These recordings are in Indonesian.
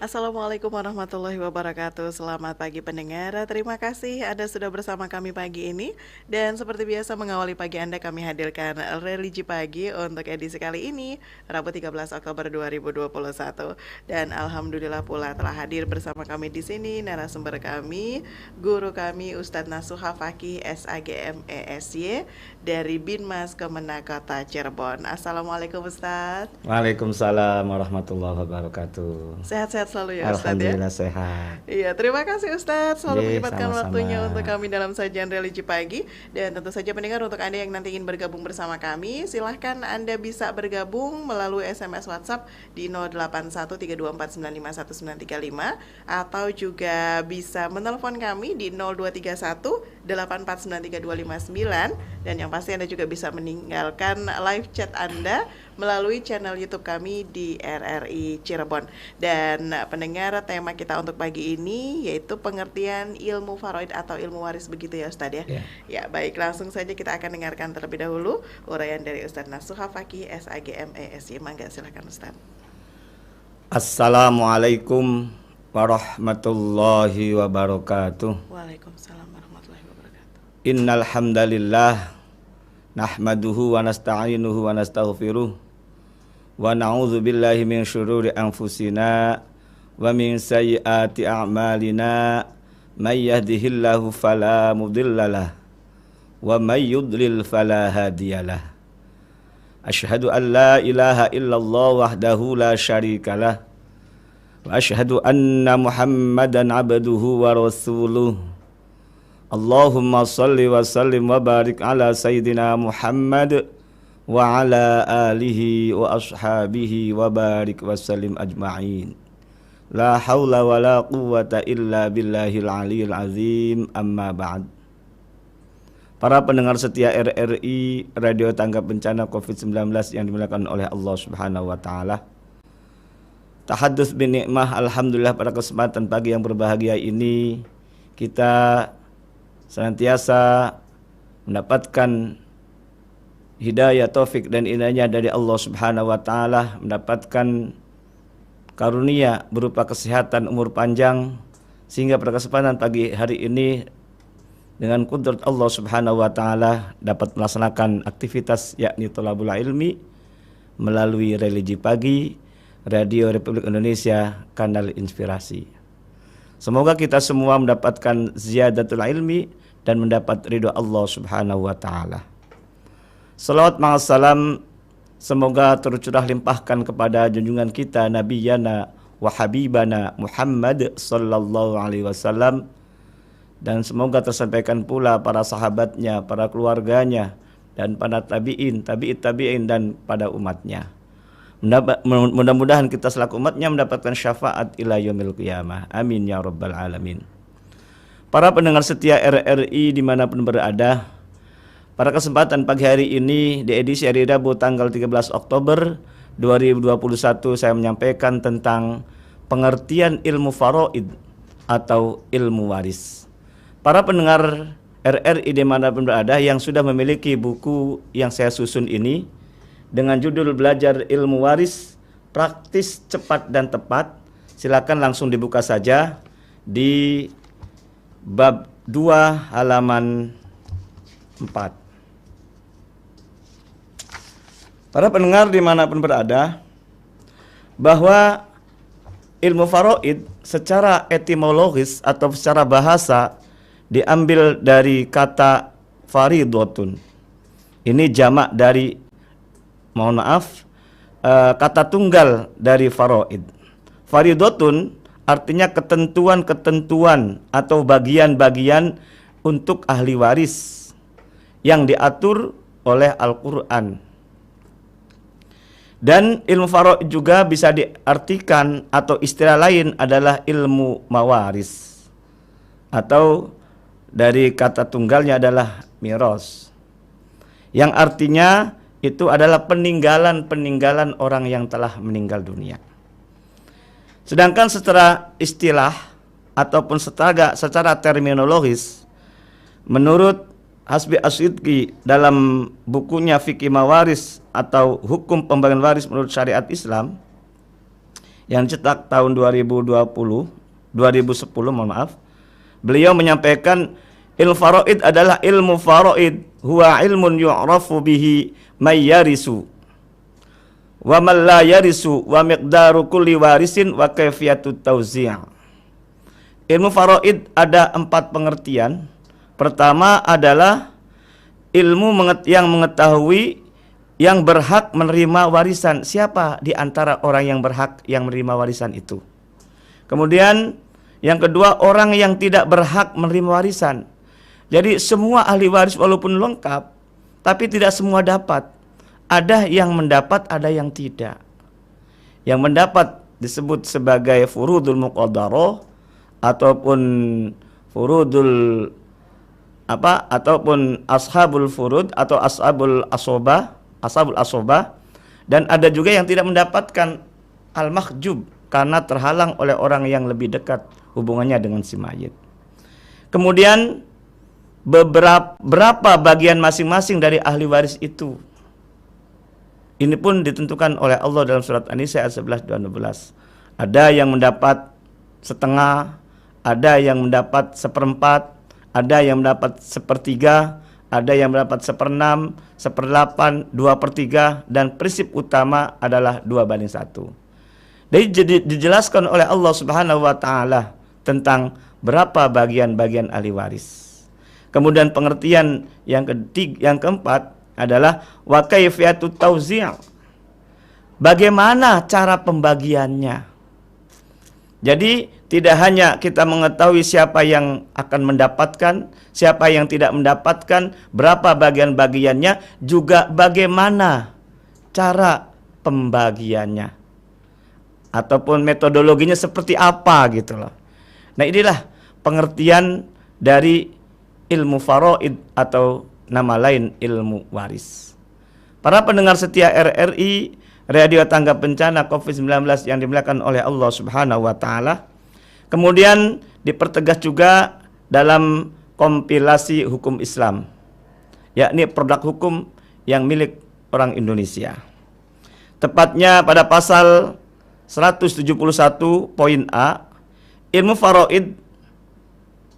Assalamualaikum warahmatullahi wabarakatuh. Selamat pagi pendengar. Terima kasih Anda sudah bersama kami pagi ini. Dan seperti biasa mengawali pagi Anda, kami hadirkan Religi Pagi untuk edisi kali ini, Rabu 13 Oktober 2021. Dan alhamdulillah pula telah hadir bersama kami di sini narasumber kami, guru kami Ustadz Nasuha Fakih SAGM ESY dari Binmas Kemenak Kota Cirebon. Assalamualaikum Ustadz. Waalaikumsalam warahmatullahi wabarakatuh. Sehat-sehat selalu ya Ustadz ya. Alhamdulillah sehat. Iya, terima kasih Ustadz selalu menyempatkan Sama-sama. waktunya untuk kami dalam sajian Religi Pagi. Dan tentu saja pendengar, untuk Anda yang nanti ingin bergabung bersama kami, silahkan Anda bisa bergabung melalui SMS WhatsApp di 081324951935 atau juga bisa menelpon kami di 0231849329, dan yang pasti Anda juga bisa meninggalkan live chat Anda melalui channel YouTube kami di RRI Cirebon. Dan pendengar, tema kita untuk pagi ini yaitu pengertian ilmu faraid atau ilmu waris, begitu ya Ustadz ya? Ya, baik, langsung saja kita akan dengarkan terlebih dahulu uraian dari Ustadz Nasuha Fakih SAGM ESY. Mangga, silakan Ustadz. Assalamualaikum warahmatullahi wabarakatuh. Waalaikumsalam warahmatullahi wabarakatuh. Innal hamdalillah nahmaduhu wa nasta'inuhu wa nastaghfiruh wa na'udzu billahi min syururi anfusina wa min sayyiati a'malina may yahdihillahu fala mudhillalah wa may yudlil fala hadiyalah. Asyhadu an la ilaha illallah wahdahu la syarikalah wa asyhadu anna Muhammadan abduhu wa rasuluh. Allahumma salli wa sallim wa barik ala sayyidina Muhammad wa ala alihi wa ashabihi wa barik wa sallim ajma'in. La hawla wa la quwwata illa billahil aliyil azim, amma ba'd. Para pendengar setia RRI Radio Tanggap Bencana COVID-19 yang dimuliakan oleh Allah Subhanahu wa taala. Tahadduts bin nikmah, alhamdulillah pada kesempatan pagi yang berbahagia ini kita senantiasa mendapatkan hidayah, taufik dan inayah dari Allah Subhanahu wa taala, mendapatkan karunia berupa kesehatan, umur panjang, sehingga pada kesempatan pagi hari ini dengan kudrat Allah Subhanahu wa taala dapat melaksanakan aktivitas yakni thalabul ilmi melalui Religi Pagi Radio Republik Indonesia, kanal inspirasi. Semoga kita semua mendapatkan ziyadatul ilmi dan mendapat ridho Allah Subhanahu wa taala. Salawat ma'assalam semoga tercurah limpahkan kepada junjungan kita Nabiyana wa Habibana Muhammad sallallahu alaihi wasallam, dan semoga tersampaikan pula para sahabatnya, para keluarganya, dan para tabi'in, tabi'in dan pada umatnya. Mudah-mudahan kita selaku umatnya mendapatkan syafaat ila yaumil qiyamah. Amin ya rabbal alamin. Para pendengar setia RRI dimanapun berada, pada kesempatan pagi hari ini di edisi hari Rabu tanggal 13 Oktober 2021 saya menyampaikan tentang pengertian ilmu faraid atau ilmu waris. Para pendengar RRI dimanapun berada yang sudah memiliki buku yang saya susun ini dengan judul Belajar Ilmu Waris Praktis, Cepat dan Tepat, silakan langsung dibuka saja di bab 2 halaman 4. Para pendengar dimanapun berada, bahwa ilmu faraid secara etimologis atau secara bahasa diambil dari kata faridotun. Ini jamak dari, kata tunggal dari faraid. Faridotun artinya ketentuan-ketentuan atau bagian-bagian untuk ahli waris yang diatur oleh Al-Quran. Dan ilmu faraid juga bisa diartikan atau istilah lain adalah ilmu mawaris, atau dari kata tunggalnya adalah miros, yang artinya itu adalah peninggalan-peninggalan orang yang telah meninggal dunia. Sedangkan secara istilah ataupun secara terminologis, menurut Hasbi As-Sidqi dalam bukunya Fikih Mawaris atau Hukum Pembagian Waris menurut Syariat Islam, yang cetak tahun 2010, mohon maaf. Beliau menyampaikan ilmu faraid adalah ilmu faraid huwa ilmun yu'rafu bihi may yarisu wa man la yarisu wa miqdaru kulli warisin wa kayfiyatut tauzi'. Ilmu faraid ada 4 pengertian. Pertama adalah ilmu yang mengetahui yang berhak menerima warisan. Siapa di antara orang yang berhak yang menerima warisan itu? Kemudian yang kedua, orang yang tidak berhak menerima warisan. Jadi semua ahli waris walaupun lengkap, tapi tidak semua dapat. Ada yang mendapat, ada yang tidak. Yang mendapat disebut sebagai furudul muqaddarah ataupun furudul ataupun ashabul furud atau ashabul asobah, dan ada juga yang tidak mendapatkan al-mahjub karena terhalang oleh orang yang lebih dekat hubungannya dengan si mayit. Kemudian berapa bagian masing-masing dari ahli waris itu? Ini pun ditentukan oleh Allah dalam surat An-Nisa ayat 11 dan 12. Ada yang mendapat setengah, ada yang mendapat seperempat, ada yang mendapat sepertiga, ada yang mendapat 1/6, 1/8, 2/3, dan prinsip utama adalah 2/1. Jadi dijelaskan oleh Allah Subhanahu wa taala tentang berapa bagian-bagian ahli waris. Kemudian pengertian yang keempat adalah wa kayfiyatut tauzi'. Bagaimana cara pembagiannya? Jadi tidak hanya kita mengetahui siapa yang akan mendapatkan, siapa yang tidak mendapatkan, berapa bagian-bagiannya, juga bagaimana cara pembagiannya ataupun metodologinya seperti apa gitu loh. Nah, inilah pengertian dari ilmu faraid atau nama lain ilmu waris. Para pendengar setia RRI Radio Tangga Bencana COVID-19 yang dimuliakan oleh Allah Subhanahu wa taala. Kemudian dipertegas juga dalam kompilasi hukum Islam, yakni produk hukum yang milik orang Indonesia. Tepatnya pada pasal 171 poin A, ilmu faraid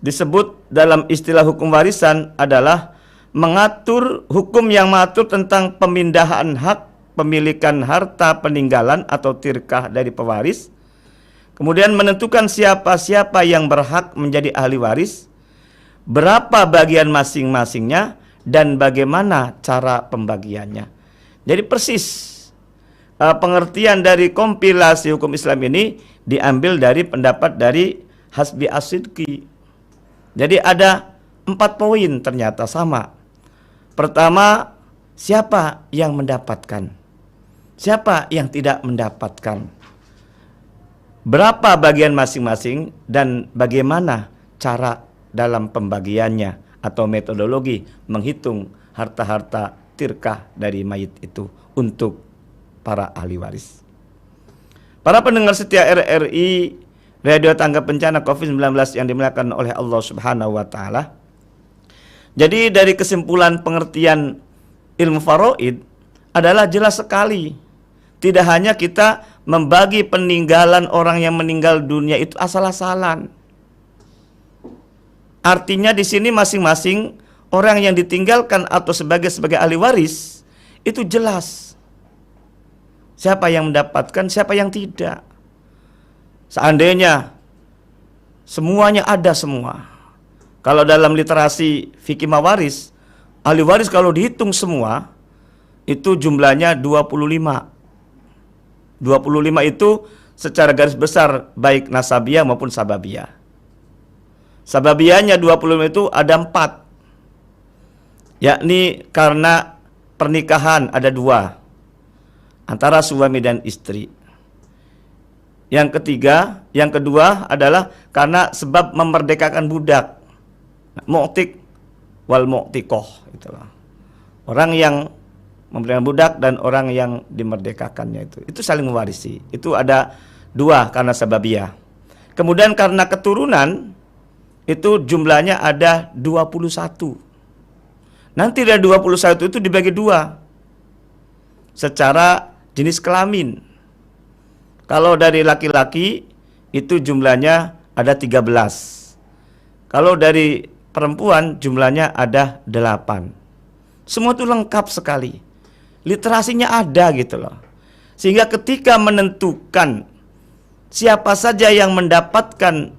disebut dalam istilah hukum warisan adalah mengatur hukum yang mengatur tentang pemindahan hak pemilikan harta peninggalan atau tirkah dari pewaris, kemudian menentukan siapa-siapa yang berhak menjadi ahli waris, berapa bagian masing-masingnya, dan bagaimana cara pembagiannya. Jadi persis pengertian dari kompilasi hukum Islam ini diambil dari pendapat dari Hasbi As-Sidqi. Jadi ada 4 poin ternyata sama. Pertama, siapa yang mendapatkan? Siapa yang tidak mendapatkan? Berapa bagian masing-masing dan bagaimana cara dalam pembagiannya atau metodologi menghitung harta-harta tirkah dari mayit itu untuk para ahli waris. Para pendengar setia RRI Radio Tangga Bencana COVID-19 yang dimuliakan oleh Allah Subhanahu wa taala. Jadi dari kesimpulan pengertian ilmu faraid adalah jelas sekali. Tidak hanya kita membagi peninggalan orang yang meninggal dunia itu asal-asalan. Artinya di sini masing-masing orang yang ditinggalkan atau sebagai ahli waris itu jelas siapa yang mendapatkan, siapa yang tidak. Seandainya semuanya ada semua. Kalau dalam literasi fikih mawaris, ahli waris kalau dihitung semua itu jumlahnya 25. 25 itu secara garis besar baik nasabiyah maupun sababiyah. Sababiyahnya 25 itu ada 4. Yakni karena pernikahan ada 2 antara suami dan istri. Yang kedua adalah karena sebab memerdekakan budak. Mu'tik wal mu'tikoh itulah. Orang yang memerdekakan budak dan orang yang dimerdekakannya itu saling mewarisi. Itu ada 2 karena sababiyah. Kemudian karena keturunan itu jumlahnya ada 21. Nanti dari 21 itu dibagi 2 secara jenis kelamin. Kalau dari laki-laki itu jumlahnya ada 13. Kalau dari perempuan jumlahnya ada 8. Semua itu lengkap sekali. Literasinya ada gitu loh. Sehingga ketika menentukan siapa saja yang mendapatkan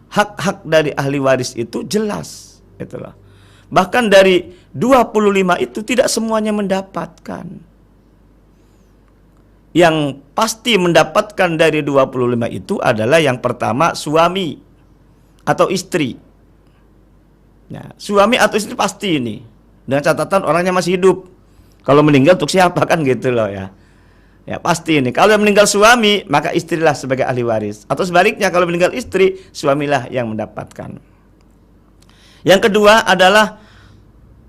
hak-hak dari ahli waris itu jelas gitu loh. Bahkan dari 25 itu tidak semuanya mendapatkan. Yang pasti mendapatkan dari 25 itu adalah yang pertama suami atau istri. Nah, suami atau istri pasti ini. Dengan catatan orangnya masih hidup. Kalau meninggal untuk siapa kan gitu loh ya. Ya pasti ini. Kalau yang meninggal suami, maka istrilah sebagai ahli waris. Atau sebaliknya kalau meninggal istri, suamilah yang mendapatkan. Yang kedua adalah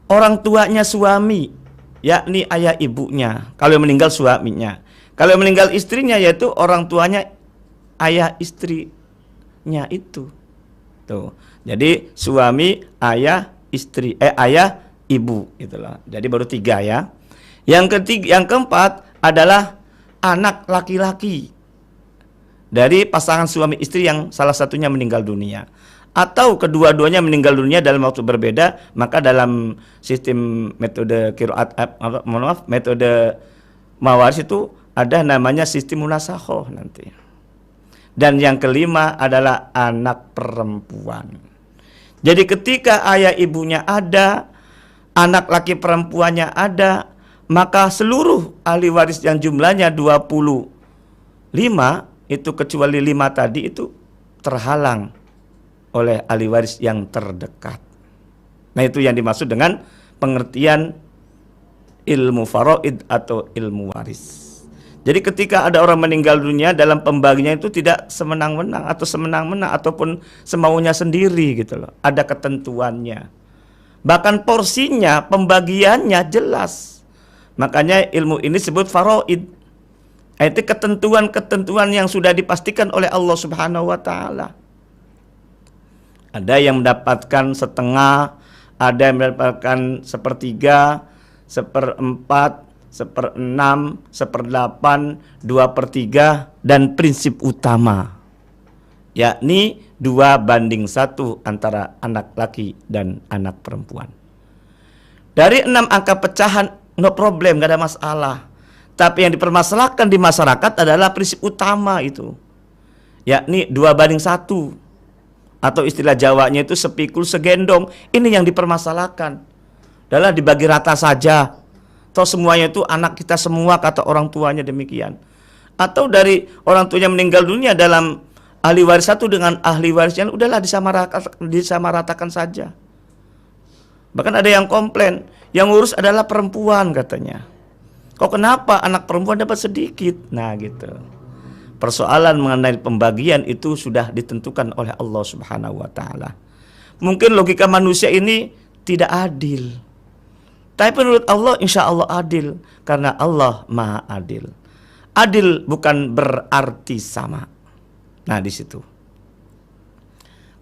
orang tuanya suami, yakni ayah ibunya. Kalau yang meninggal suaminya. Kalau yang meninggal istrinya yaitu orang tuanya ayah istrinya itu. Tuh. Jadi suami, ayah, istri, ayah, ibu itulah. Jadi baru 3 ya. Yang keempat adalah anak laki-laki dari pasangan suami istri yang salah satunya meninggal dunia atau kedua-duanya meninggal dunia dalam waktu berbeda, maka dalam sistem metode qiraat metode mawaris itu ada namanya sistem munasakhoh nanti. Dan yang kelima adalah anak perempuan. Jadi ketika ayah ibunya ada, anak laki perempuannya ada, maka seluruh ahli waris yang jumlahnya 25 itu kecuali 5 tadi itu terhalang oleh ahli waris yang terdekat. Nah, itu yang dimaksud dengan pengertian ilmu faraid atau ilmu waris. Jadi ketika ada orang meninggal dunia, dalam pembagiannya itu tidak semenang-menang atau semenang-menang ataupun semaunya sendiri gitu loh. Ada ketentuannya. Bahkan porsinya, pembagiannya jelas. Makanya ilmu ini disebut faraid. Itu ketentuan-ketentuan yang sudah dipastikan oleh Allah Subhanahu wa taala. Ada yang mendapatkan setengah, ada yang mendapatkan 1/3, 1/4, 1/6, 1/8, 2/3, dan prinsip utama yakni 2:1 antara anak laki dan anak perempuan. Dari 6 angka pecahan no problem, gak ada masalah. Tapi yang dipermasalahkan di masyarakat adalah prinsip utama itu, yakni 2:1 atau istilah Jawanya itu sepikul segendong. Ini yang dipermasalahkan. Adalah dibagi rata saja. Atau semuanya itu anak kita semua, kata orang tuanya demikian. Atau dari orang tuanya meninggal dunia dalam ahli waris satu dengan ahli waris yang udahlah disamaratakan saja. Bahkan ada yang komplain, yang ngurus adalah perempuan katanya. Kok kenapa anak perempuan dapat sedikit? Nah gitu. Persoalan mengenai pembagian itu sudah ditentukan oleh Allah Subhanahu wa taala. Mungkin logika manusia ini tidak adil. Tapi menurut Allah insya Allah adil, karena Allah maha adil. Adil bukan berarti sama. Nah di situ.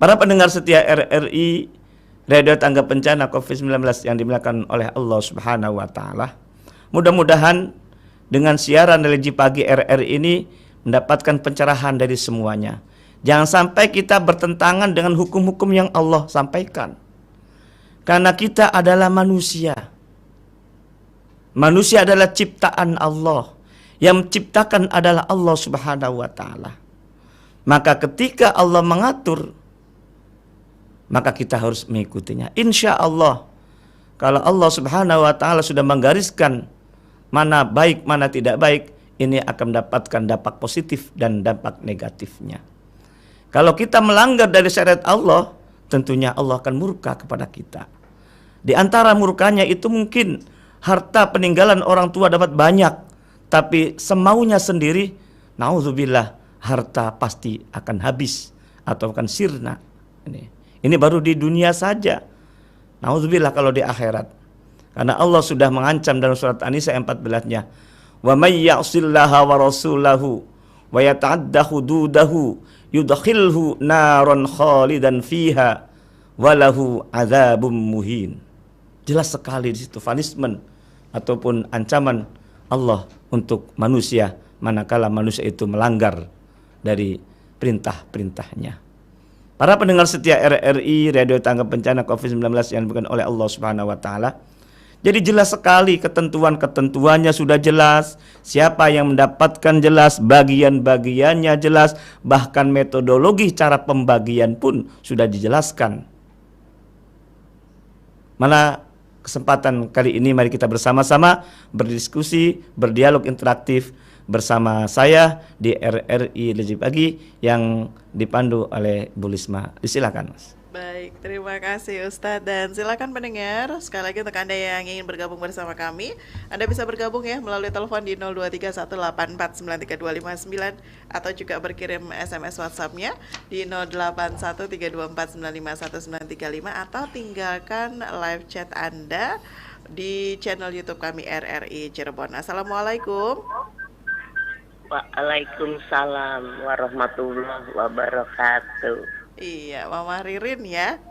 Para pendengar setia RRI Radio Tangga Bencana COVID-19 yang dimuliakan oleh Allah Subhanahu wa taala. Mudah-mudahan dengan siaran religi pagi RRI ini mendapatkan pencerahan dari semuanya. Jangan sampai kita bertentangan dengan hukum-hukum yang Allah sampaikan. Karena kita adalah manusia. Manusia adalah ciptaan Allah. Yang menciptakan adalah Allah Subhanahu wa taala. Maka ketika Allah mengatur, maka kita harus mengikutinya. Insya Allah, kalau Allah Subhanahu wa taala sudah menggariskan mana baik, mana tidak baik, ini akan mendapatkan dampak positif dan dampak negatifnya. Kalau kita melanggar dari syariat Allah, tentunya Allah akan murka kepada kita. Di antara murkanya itu mungkin harta peninggalan orang tua dapat banyak, tapi semaunya sendiri, naudzubillah, harta pasti akan habis atau akan sirna. Ini baru di dunia saja. Naudzubillah kalau di akhirat. Karena Allah sudah mengancam dalam surat An-Nisa 14-nya. Wa may ya'sillaha wa rasulahu wa yata'adda hududahu yudkhilhu naran khalidan fiha wa lahu adzabum muhin. Jelas sekali di situ punishment ataupun ancaman Allah untuk manusia manakala manusia itu melanggar dari perintah-perintahnya. Para pendengar setia RRI Radio Tangga Bencana COVID-19 yang dibukan oleh Allah Subhanahu wa taala. Jadi jelas sekali ketentuan-ketentuannya sudah jelas, siapa yang mendapatkan jelas, bagian-bagiannya jelas, bahkan metodologi cara pembagian pun sudah dijelaskan. Mana kesempatan kali ini mari kita bersama-sama berdiskusi, berdialog interaktif bersama saya di RRI Religi Pagi yang dipandu oleh Bu Lisma. Disilakan, Mas. Baik, terima kasih Ustadz, dan silakan pendengar, sekali lagi untuk Anda yang ingin bergabung bersama kami, Anda bisa bergabung ya melalui telepon di 0231849329 atau juga berkirim SMS WhatsApp-nya di 081324951935 atau tinggalkan live chat Anda di channel YouTube kami RRI Cirebon. Assalamualaikum. Waalaikumsalam warahmatullahi wabarakatuh. Iya, Mama Ririn ya.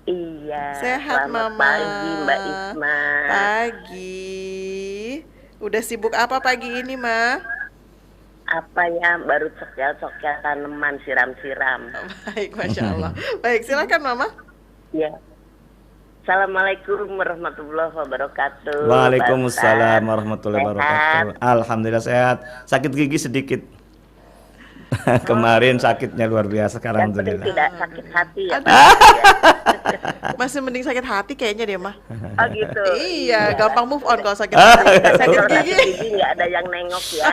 Iya. Sehat selamat Mama. pagi Mbak Isma. Pagi. Udah sibuk apa pagi ini, Ma? Apa ya, baru cokel-cokel tanaman, siram-siram. Baik, Masya Allah. Baik, silakan Mama. Iya. Assalamualaikum warahmatullahi wabarakatuh. Waalaikumsalam warahmatullahi wabarakatuh. Alhamdulillah sehat. Sakit gigi sedikit. Kemarin sakitnya luar biasa, sekarang Yang penting alhamdulillah. tidak sakit hati ya. Masih mending sakit hati kayaknya dia, mah. Oh gitu. Iya, gampang move on kalau sakit hati. Sakit Kalau sakit gigi. gigi nggak ada yang nengok ya.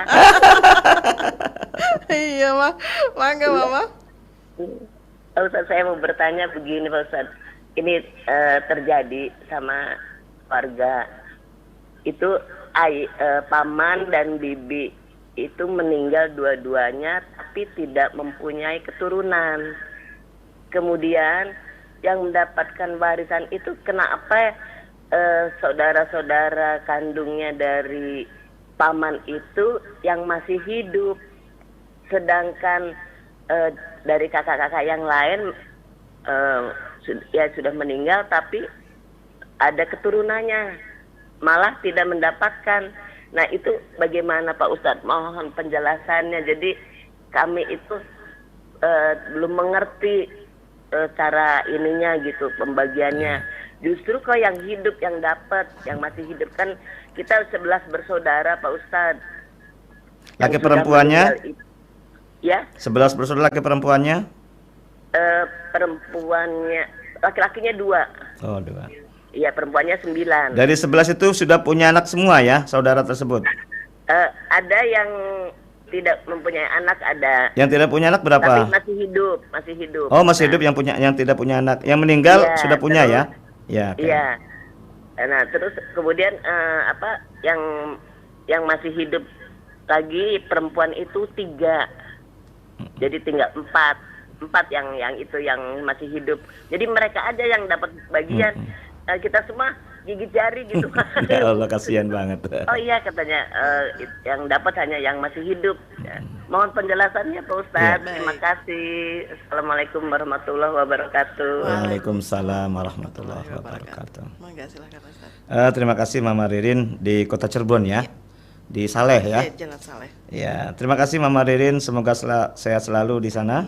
Iya, Mah. Mangga, Mama. Pak Ustadz, saya mau bertanya begini Pak Ustadz. Ini terjadi sama warga. Itu paman dan bibi itu meninggal dua-duanya tapi tidak mempunyai keturunan. Kemudian yang mendapatkan warisan itu kenapa saudara-saudara kandungnya dari paman itu yang masih hidup, sedangkan dari kakak-kakak yang lain sudah meninggal tapi ada keturunannya, malah tidak mendapatkan. Nah itu bagaimana Pak Ustadz? Mohon penjelasannya. Jadi kami itu belum mengerti cara ininya gitu, pembagiannya. Justru kok yang hidup yang dapat, yang masih hidup, kan kita 11 bersaudara Pak Ustadz. Laki perempuannya? Ya. 11 bersaudara, laki perempuannya? Perempuannya, laki-lakinya 2. Oh, 2. Iya, perempuannya 9. Dari 11 itu sudah punya anak semua ya, saudara tersebut? Ada yang tidak mempunyai anak, ada. Yang tidak punya anak berapa? Tapi masih hidup. Oh, masih hidup yang tidak punya anak. Yang meninggal ya, sudah punya terus, ya? Ya. Okay. Iya. Nah, terus kemudian yang masih hidup lagi perempuan itu 3. Jadi tinggal 4 yang itu yang masih hidup. Jadi mereka aja yang dapat bagian. Kita semua gigit jari gitu. Ya Allah, kasihan banget. Oh iya, katanya yang dapat hanya yang masih hidup. Ya. Mohon penjelasannya Pak Ustadz. Ya. Terima kasih. Assalamualaikum warahmatullahi wabarakatuh. Waalaikumsalam warahmatullahi wabarakatuh. Mangga, silakan Ustaz. Terima kasih Mama Ririn di Kota Cirebon ya. Di Saleh ya. Iya, Jalan Saleh. Ya, terima kasih Mama Ririn, semoga sehat selalu di sana.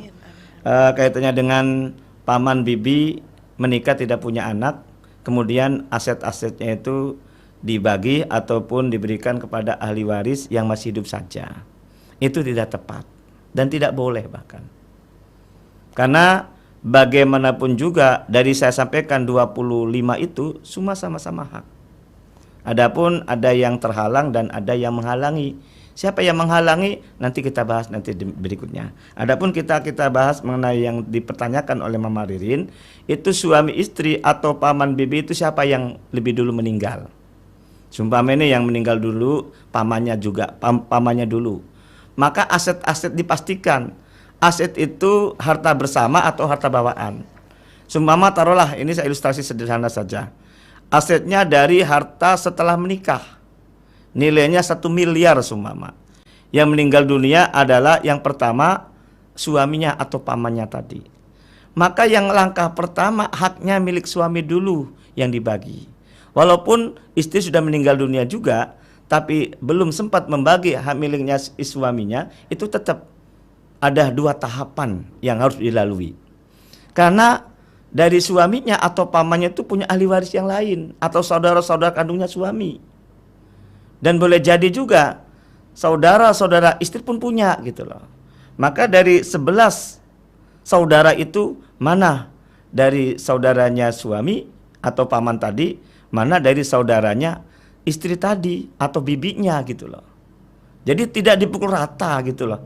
Kaitannya dengan paman bibi menikah tidak punya anak, kemudian aset-asetnya itu dibagi ataupun diberikan kepada ahli waris yang masih hidup saja. Itu tidak tepat dan tidak boleh bahkan. Karena bagaimanapun juga dari saya sampaikan 25 itu semua sama-sama hak. Adapun ada yang terhalang dan ada yang menghalangi. Siapa yang menghalangi nanti kita bahas nanti berikutnya. Adapun kita bahas mengenai yang dipertanyakan oleh Mama Ririn, itu suami istri atau paman bibi itu siapa yang lebih dulu meninggal. Sumpama ini yang meninggal dulu, pamannya juga, pamannya dulu. Maka aset-aset dipastikan. Aset itu harta bersama atau harta bawaan. Sumpama taruhlah, ini saya ilustrasi sederhana saja. Asetnya dari harta setelah menikah. Nilainya 1 miliar sumpama. Yang meninggal dunia adalah yang pertama suaminya atau pamannya tadi. Maka yang langkah pertama haknya milik suami dulu yang dibagi. Walaupun istri sudah meninggal dunia juga, tapi belum sempat membagi hak miliknya suaminya, itu tetap ada 2 tahapan yang harus dilalui. Karena dari suaminya atau pamannya itu punya ahli waris yang lain atau saudara-saudara kandungnya suami. Dan boleh jadi juga saudara-saudara istri pun punya gitu loh. Maka dari 11 saudara itu, mana dari saudaranya suami atau paman tadi, mana dari saudaranya istri tadi atau bibinya gitu loh. Jadi tidak dipukul rata gitu loh.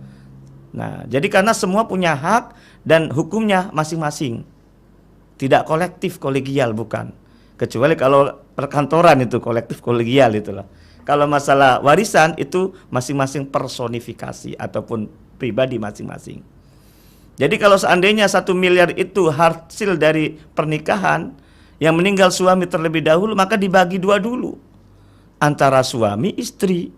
Nah, jadi karena semua punya hak dan hukumnya masing-masing. Tidak kolektif kolegial, bukan. Kecuali kalau perkantoran itu kolektif kolegial itu loh. Kalau masalah warisan itu masing-masing personifikasi ataupun pribadi masing-masing. Jadi kalau seandainya 1 miliar itu hasil dari pernikahan, yang meninggal suami terlebih dahulu, maka dibagi 2 dulu. Antara suami istri.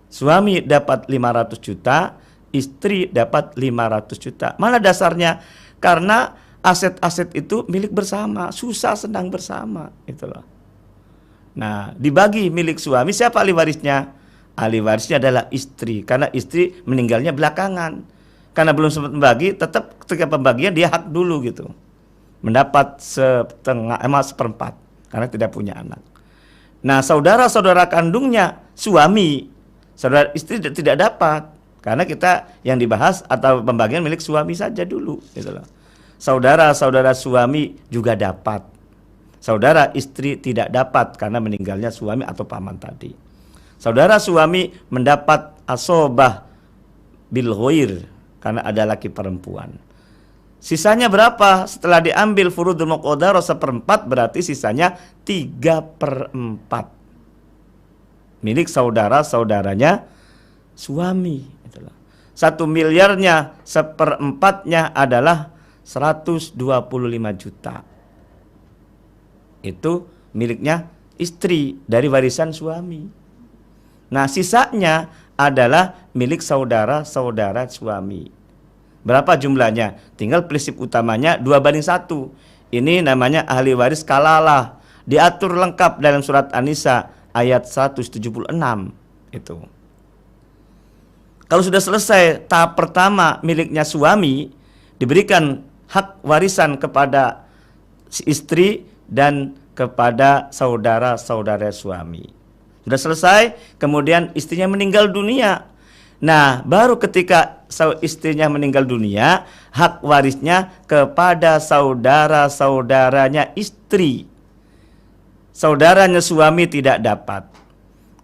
Suami dapat 500 juta, istri dapat 500 juta. Mana dasarnya? Karena aset-aset itu milik bersama, susah senang bersama, itulah. Nah, dibagi milik suami, siapa ahli warisnya? Ahli warisnya adalah istri, karena istri meninggalnya belakangan. Karena belum sempat membagi, tetap ketika pembagian dia hak dulu gitu. Mendapat seperempat, karena tidak punya anak. Nah, saudara-saudara kandungnya suami, saudara istri tidak dapat, karena kita yang dibahas atau pembagian milik suami saja dulu, gitu loh. Saudara-saudara suami juga dapat. Saudara istri tidak dapat karena meninggalnya suami atau paman tadi. Saudara suami mendapat asobah bil ghair karena ada laki perempuan. Sisanya berapa? Setelah diambil furudul muqaddarah 1/4, berarti sisanya 3/4 milik saudara-saudaranya suami. 1 miliarnya 1/4-nya adalah 125 juta. Itu miliknya istri dari warisan suami. Nah, sisanya adalah milik saudara-saudara suami. Berapa jumlahnya? Tinggal prinsip utamanya 2/1. Ini namanya ahli waris kalalah. Diatur lengkap dalam surat An-Nisa ayat 176 itu. Kalau sudah selesai tahap pertama miliknya suami, diberikan hak warisan kepada si istri dan kepada saudara-saudara suami. Sudah selesai, kemudian istrinya meninggal dunia. Nah, baru ketika istrinya meninggal dunia, hak warisnya kepada saudara-saudaranya istri. Saudaranya suami tidak dapat.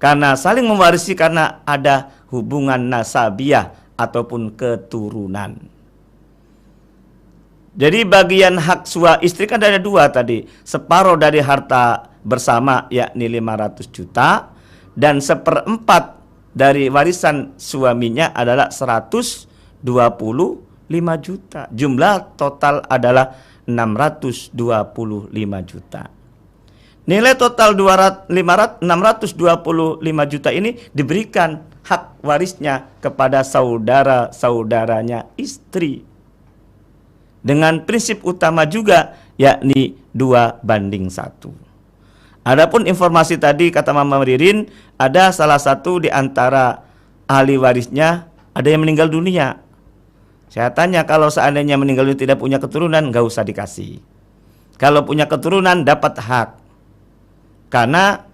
Karena saling mewarisi karena ada hubungan nasabiah ataupun keturunan. Jadi bagian hak istri kan ada 2 tadi. Separuh dari harta bersama yakni 500 juta. Dan 1/4 dari warisan suaminya adalah 125 juta. Jumlah total adalah 625 juta. Nilai total 625 juta ini diberikan hak warisnya kepada saudara-saudaranya istri. Dengan prinsip utama juga yakni 2/1. Adapun informasi tadi kata Mama Ririn, ada salah satu di antara ahli warisnya ada yang meninggal dunia. Saya tanya, kalau seandainya meninggal dunia tidak punya keturunan, nggak usah dikasih. Kalau punya keturunan dapat hak. Karena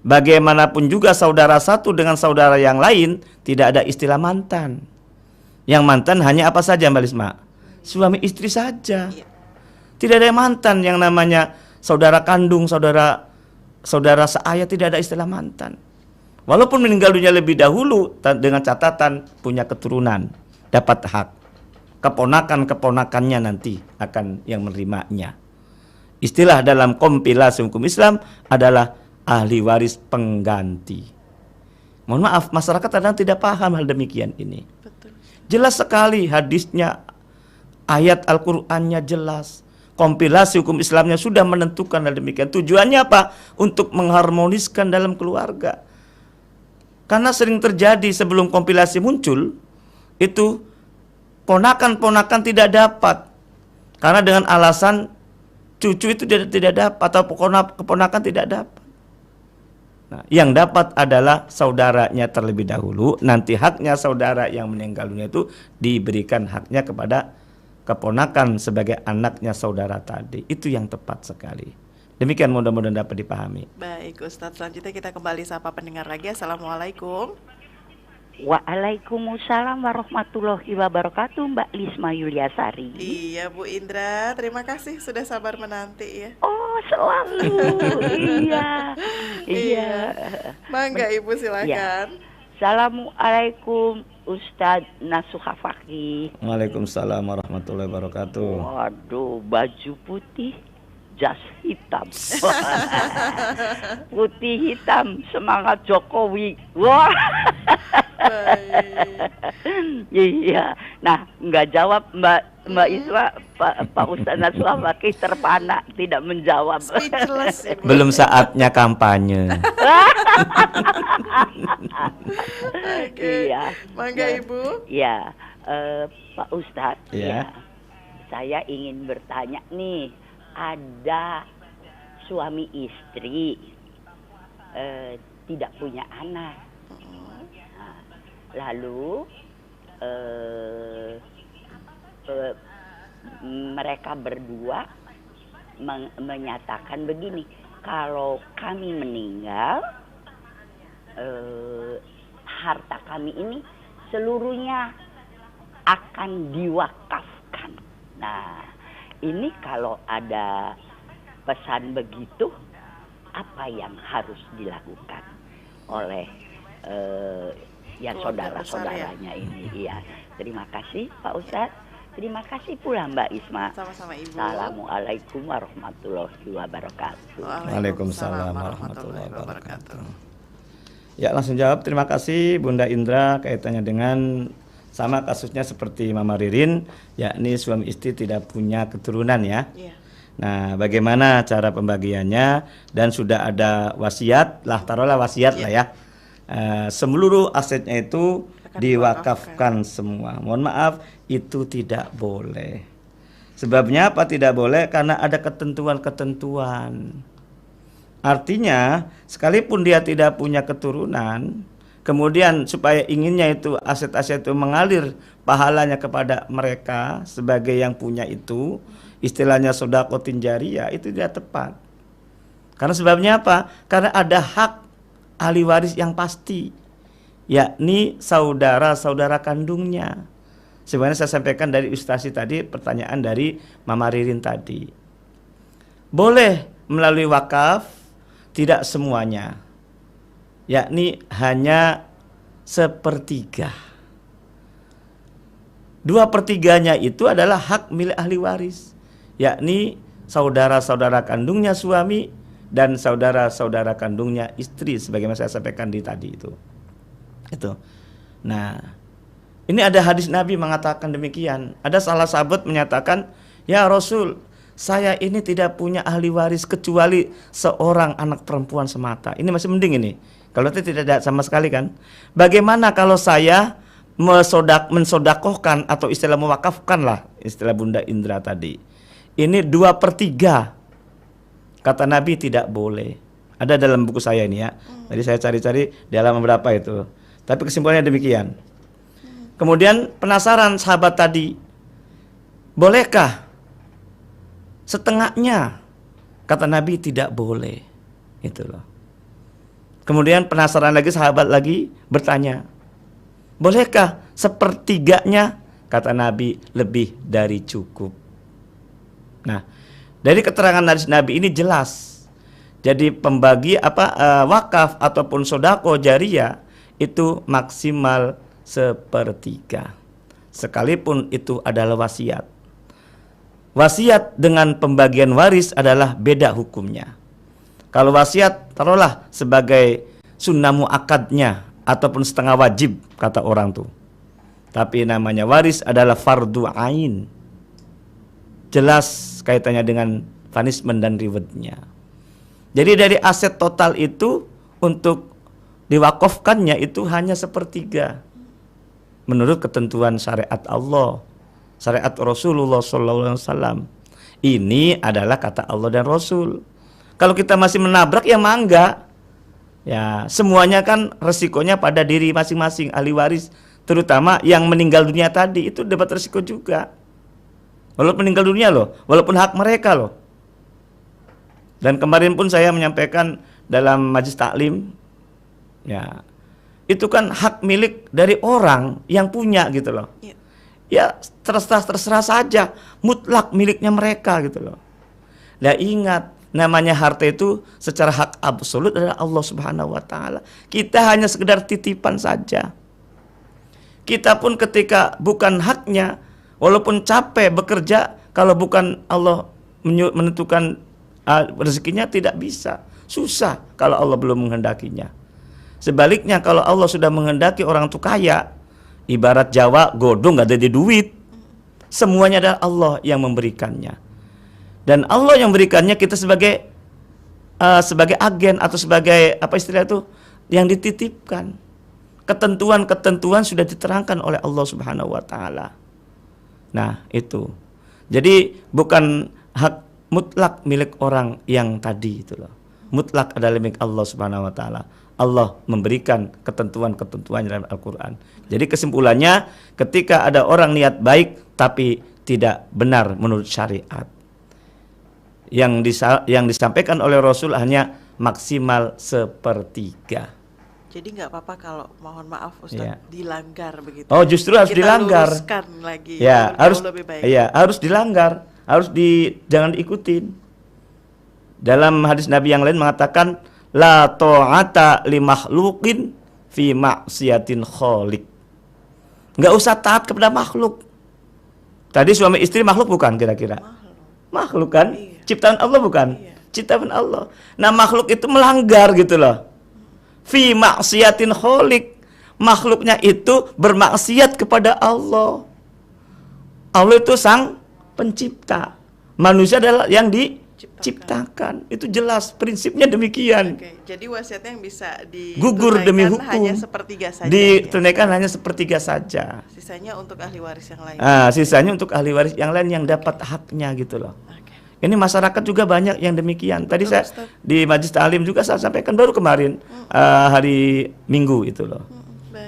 bagaimanapun juga saudara satu dengan saudara yang lain tidak ada istilah mantan. Yang mantan hanya apa saja Mbak Lisma? Suami istri saja. Tidak ada mantan yang namanya saudara kandung, saudara seayah, tidak ada istilah mantan. Walaupun meninggal dunia lebih dahulu dengan catatan punya keturunan, dapat hak. Keponakan-keponakannya nanti akan yang menerimanya. Istilah dalam kompilasi hukum Islam adalah ahli waris pengganti. Mohon maaf, masyarakat kadang tidak paham hal demikian ini. Betul. Jelas sekali hadisnya, ayat Al-Qur'annya jelas. Kompilasi hukum Islamnya sudah menentukan hal demikian. Tujuannya apa? Untuk mengharmoniskan dalam keluarga. Karena sering terjadi sebelum kompilasi muncul, itu ponakan-ponakan tidak dapat. Karena dengan alasan cucu itu tidak dapat atau keponakan tidak dapat. Nah, yang dapat adalah saudaranya terlebih dahulu, nanti haknya saudara yang meninggal dunia itu diberikan haknya kepada keponakan sebagai anaknya saudara tadi. Itu yang tepat sekali. Demikian mudah-mudahan dapat dipahami. Baik Ustadz, selanjutnya kita kembali sapa pendengar lagi. Assalamualaikum. Waalaikumsalam warahmatullahi wabarakatuh, Mbak Lisma Yuliasari. Iya Bu Indra, terima kasih sudah sabar menanti ya. Oh, selalu. Iya. Iya. Mangga Ibu silakan. Ya. Assalamualaikum Ustadz Nasuha Fakih. Waalaikumsalam warahmatullahi wabarakatuh. Waduh, baju putih, jas hitam. Putih hitam, semangat Jokowi. Wah. Iya. Nah, nggak jawab Mbak Isma, Pak Ustadz Nasuha Fakih terpana tidak menjawab. Speechless Ibu. Belum saatnya kampanye. Oke. Iya. Mangga Ibu. Ya, Pak Ustadz. Iya. Ya, saya ingin bertanya nih, ada suami istri tidak punya anak. Nah, lalu mereka berdua menyatakan begini, kalau kami meninggal, harta kami ini seluruhnya akan diwakafkan. Nah, ini kalau ada pesan begitu, apa yang harus dilakukan oleh saudara-saudaranya ini? Iya, terima kasih Pak Ustadz. Terima kasih pula Mbak Isma. Sama-sama Ibu. Assalamualaikum warahmatullahi wabarakatuh. Waalaikumsalam warahmatullahi wabarakatuh. Ya, langsung jawab. Terima kasih Bunda Indra, kaitannya dengan sama kasusnya seperti Mama Ririn, yakni suami istri tidak punya keturunan ya. Iya. Nah, bagaimana cara pembagiannya, dan sudah ada wasiat lah, taruhlah wasiat lah ya. Seluruh asetnya itu diwakafkan semua. Mohon maaf, itu tidak boleh. Sebabnya apa tidak boleh? Karena ada ketentuan-ketentuan. Artinya, sekalipun dia tidak punya keturunan, kemudian supaya inginnya itu aset-aset itu mengalir pahalanya kepada mereka sebagai yang punya itu, istilahnya sedekah jariyah, itu tidak tepat. Karena sebabnya apa? Karena ada hak ahli waris yang pasti, yakni saudara-saudara kandungnya. Sebenarnya saya sampaikan dari Ustasi tadi, pertanyaan dari Mama Ririn tadi. Boleh melalui wakaf, tidak semuanya, yakni hanya 1/3. 2/3-nya itu adalah hak milik ahli waris, yakni saudara-saudara kandungnya suami dan saudara-saudara kandungnya istri, sebagaimana saya sampaikan di tadi itu. Nah, ini ada hadis Nabi mengatakan demikian. Ada salah sahabat menyatakan, ya Rasul, saya ini tidak punya ahli waris kecuali seorang anak perempuan semata. Ini masih mending ini. Kalau itu tidak ada sama sekali kan. Bagaimana kalau saya mensodakohkan atau istilah mewakafkan lah, istilah Bunda Indra tadi. Ini 2/3. Kata Nabi tidak boleh. Ada dalam buku saya ini ya. Tadi saya cari-cari di halaman berapa itu. Tapi kesimpulannya demikian. Kemudian penasaran sahabat tadi, bolehkah setengahnya? Kata Nabi tidak boleh. Itu loh. Kemudian penasaran lagi sahabat lagi bertanya, bolehkah 1/3-nya? Kata Nabi lebih dari cukup. Nah, dari keterangan hadis Nabi ini jelas. Jadi pembagi wakaf ataupun sedekah jariyah itu maksimal 1/3. Sekalipun itu adalah wasiat. Wasiat dengan pembagian waris adalah beda hukumnya. Kalau wasiat taruhlah sebagai sunnah muakkadnya ataupun setengah wajib kata orang tuh. Tapi namanya waris adalah fardu ain. Jelas kaitannya dengan punishment dan rewardnya. Jadi dari aset total itu untuk diwakafkannya itu hanya 1/3. Menurut ketentuan syariat Allah, syariat Rasulullah SAW. Ini adalah kata Allah dan Rasul. Kalau kita masih menabrak ya mangga. Ya, semuanya kan resikonya pada diri masing-masing ahli waris, terutama yang meninggal dunia tadi itu dapat resiko juga. Walaupun meninggal dunia loh, walaupun hak mereka loh. Dan kemarin pun saya menyampaikan dalam majlis taklim, ya itu kan hak milik dari orang yang punya gitu loh. Ya terserah saja, mutlak miliknya mereka gitu loh. Nah ingat, namanya harta itu secara hak absolut adalah Allah Subhanahu wa taala. Kita hanya sekedar titipan saja. Kita pun ketika bukan haknya, walaupun capek bekerja, kalau bukan Allah menentukan rezekinya tidak bisa. Susah kalau Allah belum menghendakinya. Sebaliknya kalau Allah sudah menghendaki orang itu kaya, ibarat Jawa godong gak ada di duit. Semuanya adalah Allah yang memberikannya. Dan Allah yang memberikannya, kita sebagai agen atau sebagai apa istilah itu yang dititipkan. Ketentuan-ketentuan sudah diterangkan oleh Allah Subhanahu wa taala. Nah, itu. Jadi bukan hak mutlak milik orang yang tadi itu loh. Mutlak adalah milik Allah Subhanahu wa taala. Allah memberikan ketentuan-ketentuan dalam Al-Qur'an. Jadi kesimpulannya, ketika ada orang niat baik tapi tidak benar menurut syariat, yang disampaikan oleh Rasul hanya maksimal 1/3. Jadi nggak apa-apa kalau mohon maaf Ustadz dilanggar begitu. Oh, justru harus kita dilanggar. Luruskan lagi. Ya, harus lebih baik. Ya, harus dilanggar, jangan diikutin. Dalam hadis Nabi yang lain mengatakan la ta'ata li makhluqin fi maksiatin khaliq. Enggak usah taat kepada makhluk. Tadi suami istri makhluk bukan kira-kira? Makhluk kan? Iya. Ciptaan Allah bukan? Iya. Ciptaan Allah. Nah, makhluk itu melanggar gitu loh. Fi maksiatin khaliq. Makhluknya itu bermaksiat kepada Allah. Allah itu sang pencipta. Manusia adalah yang diciptakan. Itu jelas prinsipnya demikian. Oke. Jadi wasiatnya yang bisa gugur demi hukum hanya 1/3 saja. Ditunaikan hanya 1/3 saja. Sisanya untuk ahli waris yang lain. Sisanya untuk ahli waris yang lain yang dapat haknya gitu loh. Ini masyarakat juga banyak yang demikian. Tadi saya di Majlis Ta'lim juga saya sampaikan baru kemarin hari Minggu itu loh.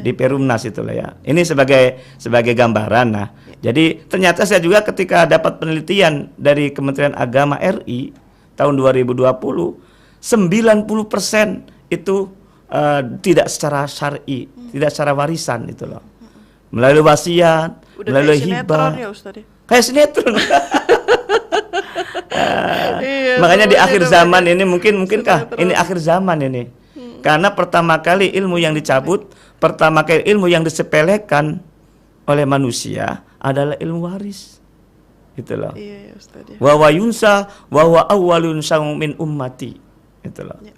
Di Perumnas itu loh ya. Ini sebagai gambaran. Nah, jadi ternyata saya juga ketika dapat penelitian dari Kementerian Agama RI tahun 2020, 90% itu tidak secara syar'i, tidak secara warisan itu loh. Melalui wasiat, melalui hibah. Ya, Ustaz, ya? Kayak sinetron. Makanya di akhir zaman ini mungkinkah ini akhir zaman ini. Karena pertama kali ilmu yang dicabut, pertama kali ilmu yang disepelekan oleh manusia adalah ilmu waris. Gitu loh. Iya, ya, Ustaz, ya. Wa yunsa wa huwa awwalun min ummati. Gitu loh. Ya.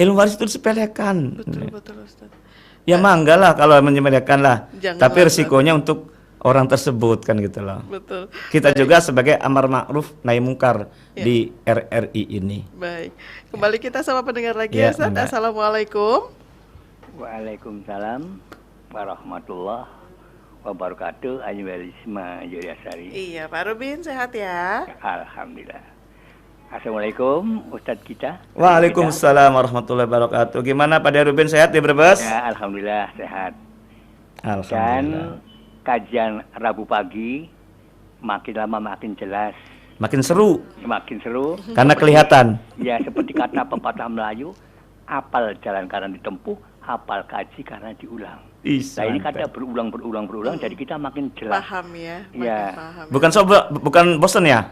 Ilmu waris itu disepelekan. Betul, Ustaz. Ya mangga lah kalau menyepelekan lah. Jangan tapi resikonya untuk orang tersebut kan gitu loh. Betul. Kita juga sebagai amar ma'ruf nahi mungkar di RRI ini. Baik. Kembali kita sama pendengar lagi ya, Ustaz. Assalamualaikum. Waalaikumsalam warahmatullahi wabarakatuh. Anjurisma Juriasari. Iya, Pak Rubin sehat ya? Alhamdulillah. Assalamualaikum Ustadz kita. Waalaikumsalam warahmatullahi wabarakatuh. Gimana Pak Rubin, sehat di Brebes? Ya, alhamdulillah sehat. Alhamdulillah. Dan kajian Rabu pagi makin lama makin jelas, makin seru, karena kelihatan. Ya, seperti kata pepatah Melayu, apal jalan karena ditempuh, hafal kaji karena diulang. Nah, ini kata berulang, jadi kita makin jelas. Paham ya. Paham. Bukan bosan ya?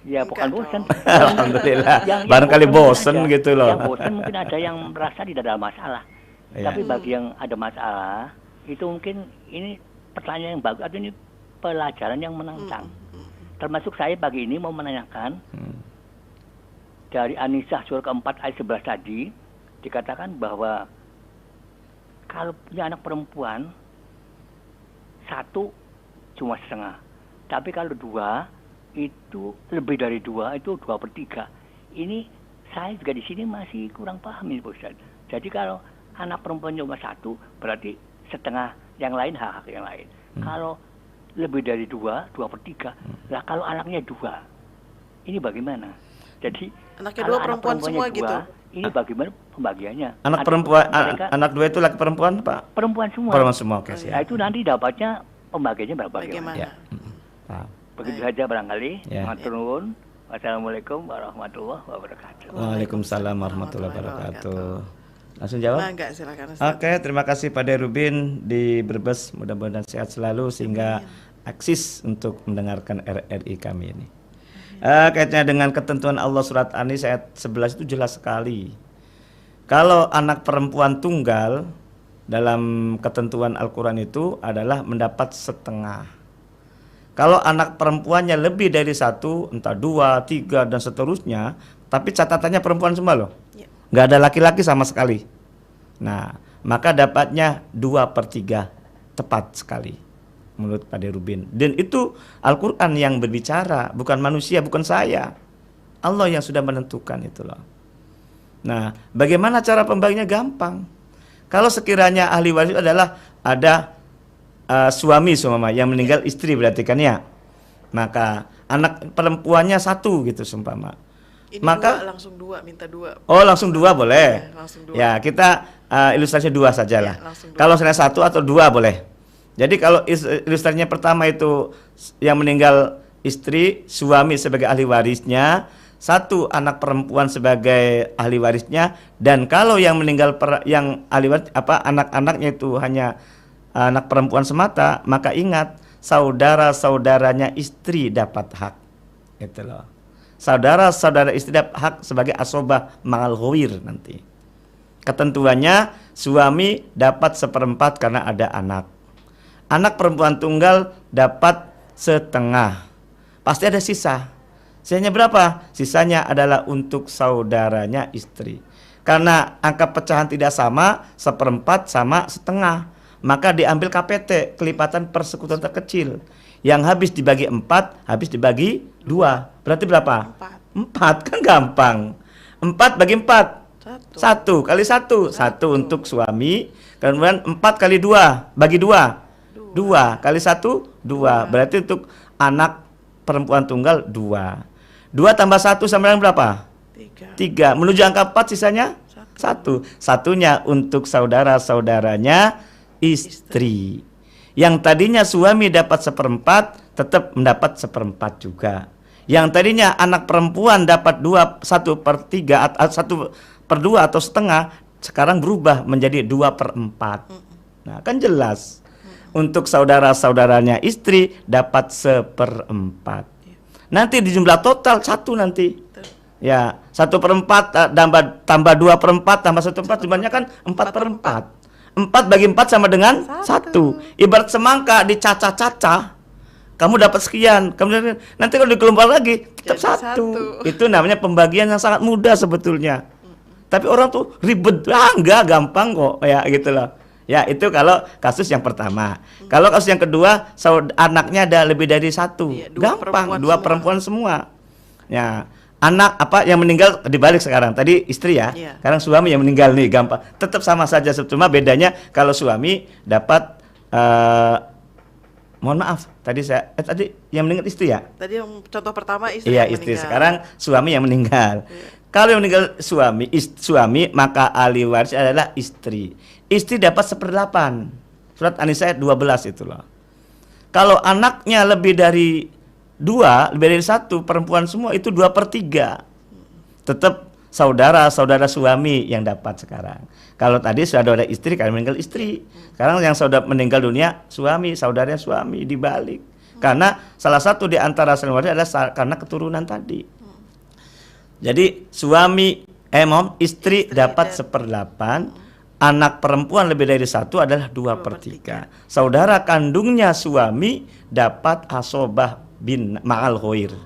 Ya, bukan bosan. Alhamdulillah. Barangkali bosan gitu loh. Yang bosan mungkin ada yang merasa tidak ada masalah. Ya. Tapi bagi yang ada masalah, itu mungkin ini pertanyaan yang bagus, atau ini pelajaran yang menantang. Termasuk saya pagi ini mau menanyakan dari An-Nisa surah keempat ayat 11 tadi dikatakan bahwa kalau punya anak perempuan 1 cuma setengah, tapi kalau 2 itu lebih dari 2 itu 2/3. Ini saya juga di sini masih kurang paham ini Pak Ustaz. Jadi kalau anak perempuan cuma 1 berarti setengah, yang lain hak-hak yang lain. Kalau lebih dari 2/3. Lah kalau anaknya 2, ini bagaimana? Jadi Anaknya kalau dua anak perempuan perempuannya semua dua, gitu. ini bagaimana pembagiannya? Anak Adik perempuan, mereka anak dua itu laki perempuan, Pak? perempuan semua. Perempuan semua, oke Nah, siap. itu nanti dapatnya pembagiannya bagaimana? Bagaimana? Ya. Paham. Begitu saja barangkali. Ya. Matur nuwun. Wassalamualaikum warahmatullahi wabarakatuh. Waalaikumsalam warahmatullahi wabarakatuh. Langsung jawab? Enggak, silakan Ustaz. Oke, terima kasih Pak Derubin di Brebes. Mudah-mudahan sehat selalu sehingga aksis untuk mendengarkan RRI kami ini. Kaitannya dengan ketentuan Allah surat An-Nisa ayat 11 itu jelas sekali. Kalau anak perempuan tunggal dalam ketentuan Al-Quran itu adalah mendapat setengah. Kalau anak perempuannya lebih dari satu, entah 2, 3 dan seterusnya, tapi catatannya perempuan semua loh, Ya. nggak ada laki-laki sama sekali. Nah, maka dapatnya 2/3, tepat sekali menurut Pak Derubin. Dan itu Al-Quran yang berbicara, bukan manusia, bukan saya. Allah yang sudah menentukan itu loh. Nah, bagaimana cara pembagiannya? Gampang. Kalau sekiranya ahli waris adalah ada suami yang meninggal, istri berarti kan ya, maka anak perempuannya 1 gitu seumpama. Ini Maka langsung 2, minta 2. oh langsung 2 boleh. Ya, langsung 2. Ya kita ilustrasi 2 saja lah. Ya, langsung 2. Kalau misalnya 1 atau 2 boleh. Jadi kalau ilustrasinya pertama itu yang meninggal istri, suami sebagai ahli warisnya, 1 anak perempuan sebagai ahli warisnya, dan kalau yang meninggal yang ahli waris anak-anaknya itu hanya anak perempuan semata, maka ingat saudara-saudaranya istri dapat hak. Gitu loh. Saudara-saudara istri dapat hak sebagai asobah ma'al ghawir nanti. Ketentuannya suami dapat 1/4 karena ada anak. Anak perempuan tunggal dapat setengah. Pasti ada sisa. Sisanya berapa? Sisanya adalah untuk saudaranya istri. Karena angka pecahan tidak sama, 1/4 sama setengah. Maka diambil KPT, kelipatan persekutuan terkecil. Yang habis dibagi 4, habis dibagi 2. Berarti berapa? 4 kan gampang. 4 bagi 4. 1 kali 1. 1 untuk suami. Kemudian 4 kali 2. Bagi 2. 2 kali 1, 2. Berarti untuk anak perempuan tunggal 2. 2 tambah 1 sama dengan berapa? 3. Menuju angka 4 sisanya? 1. Satunya untuk saudara-saudaranya istri. Yang tadinya suami dapat 1/4 tetap mendapat 1/4 juga. Yang tadinya anak perempuan dapat 1/3 atau 1/2 atau setengah, sekarang berubah menjadi 2/4. Nah, kan jelas. Untuk saudara-saudaranya istri dapat 1/4. Nanti di jumlah total 1 nanti. Ya, 1/4 tambah 2/4 tambah 1/4 jumlahnya kan 4/4. 4 bagi 4 sama dengan 1. Ibarat semangka dicacah-cacah, kamu dapat sekian. Kemudian nanti kalau dikelompok lagi tetap 1. Itu namanya pembagian yang sangat mudah sebetulnya. Tapi orang tuh ribet, enggak, gampang kok, ya gitu loh. Ya, itu kalau kasus yang pertama. Kalau kasus yang kedua, anaknya ada lebih dari 1. Iya, dua gampang, perempuan 2 perempuan semua. Ya, anak yang meninggal dibalik sekarang. Tadi istri ya. Iya. Sekarang suami yang meninggal nih, gampang. Tetap sama saja, cuma bedanya kalau suami dapat mohon maaf, tadi yang meninggal istri ya? Tadi yang contoh pertama istri Iya, yang istri. meninggal. Sekarang suami yang meninggal. Kalau yang meninggal suami, maka ahli waris adalah istri. Istri dapat 1/8. Surat An-Nisa ayat 12 itu loh. Kalau anaknya lebih dari 2, lebih dari 1, perempuan semua itu 2/3. Tetap saudara suami yang dapat sekarang. Kalau tadi saudara istri, kalau meninggal istri. Sekarang yang saudara meninggal dunia suami, saudaranya suami dibalik. Karena salah satu di antara saling waris adalah karena keturunan tadi. Jadi istri dapat 1/8. Anak perempuan lebih dari 1 adalah 2/3. Saudara kandungnya suami dapat asobah bin ma'al ghair.